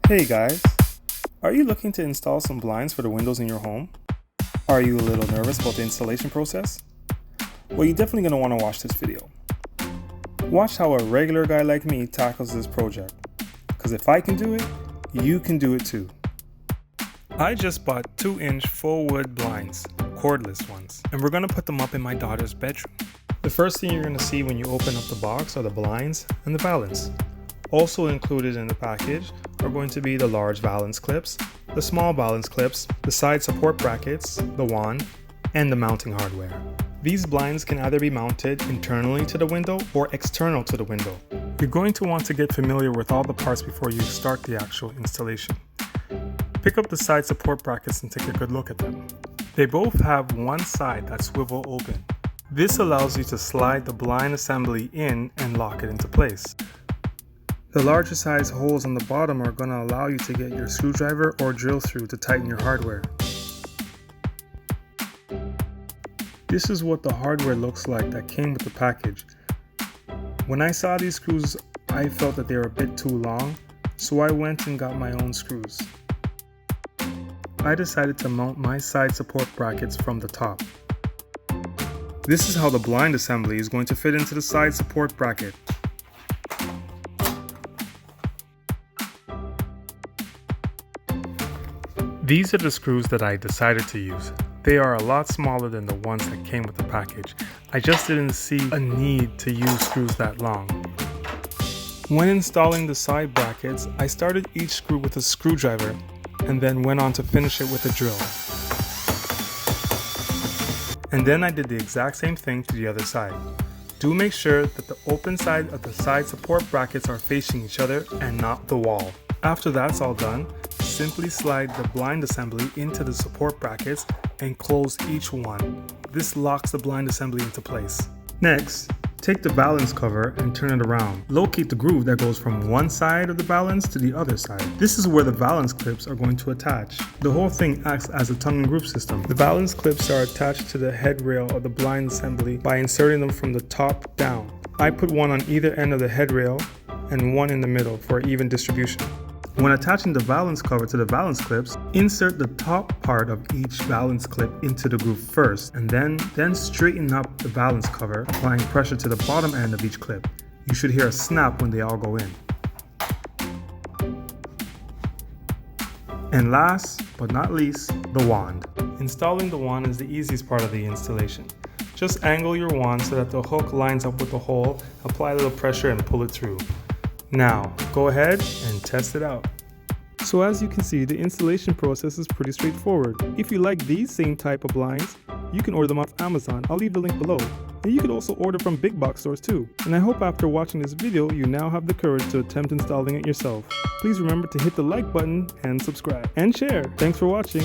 Hey guys, are you looking to install some blinds for the windows in your home? Are you a little nervous about the installation process? Well, you're definitely going to want to watch this video. Watch how a regular guy like me tackles this project, because if I can do it, you can do it too. I just bought 2-inch faux wood blinds, cordless ones, and we're going to put them up in my daughter's bedroom. The first thing you're going to see when you open up the box are the blinds and the valance. Also included in the package are going to be the large valance clips, the small valance clips, the side support brackets, the wand, and the mounting hardware. These blinds can either be mounted internally to the window or external to the window. You're going to want to get familiar with all the parts before you start the actual installation. Pick up the side support brackets and take a good look at them. They both have one side that swivel open. This allows you to slide the blind assembly in and lock it into place. The larger size holes on the bottom are going to allow you to get your screwdriver or drill through to tighten your hardware. This is what the hardware looks like that came with the package. When I saw these screws, I felt that they were a bit too long, so I went and got my own screws. I decided to mount my side support brackets from the top. This is how the blind assembly is going to fit into the side support bracket. These are the screws that I decided to use. They are a lot smaller than the ones that came with the package. I just didn't see a need to use screws that long. When installing the side brackets, I started each screw with a screwdriver and then went on to finish it with a drill. And then I did the exact same thing to the other side. Do make sure that the open side of the side support brackets are facing each other and not the wall. After that's all done, simply slide the blind assembly into the support brackets and close each one. This locks the blind assembly into place. Next, take the valance cover and turn it around. Locate the groove that goes from one side of the valance to the other side. This is where the valance clips are going to attach. The whole thing acts as a tongue and groove system. The valance clips are attached to the head rail of the blind assembly by inserting them from the top down. I put one on either end of the head rail and one in the middle for even distribution. When attaching the valance cover to the valance clips, insert the top part of each valance clip into the groove first, and then straighten up the valance cover, applying pressure to the bottom end of each clip. You should hear a snap when they all go in. And last but not least, the wand. Installing the wand is the easiest part of the installation. Just angle your wand so that the hook lines up with the hole, apply a little pressure and pull it through. Now, go ahead and test it out. So as you can see, the installation process is pretty straightforward. If you like these same type of blinds, you can order them off Amazon. I'll leave the link below. And you could also order from big box stores too. And I hope after watching this video, you now have the courage to attempt installing it yourself. Please remember to hit the like button and subscribe. And share. Thanks for watching.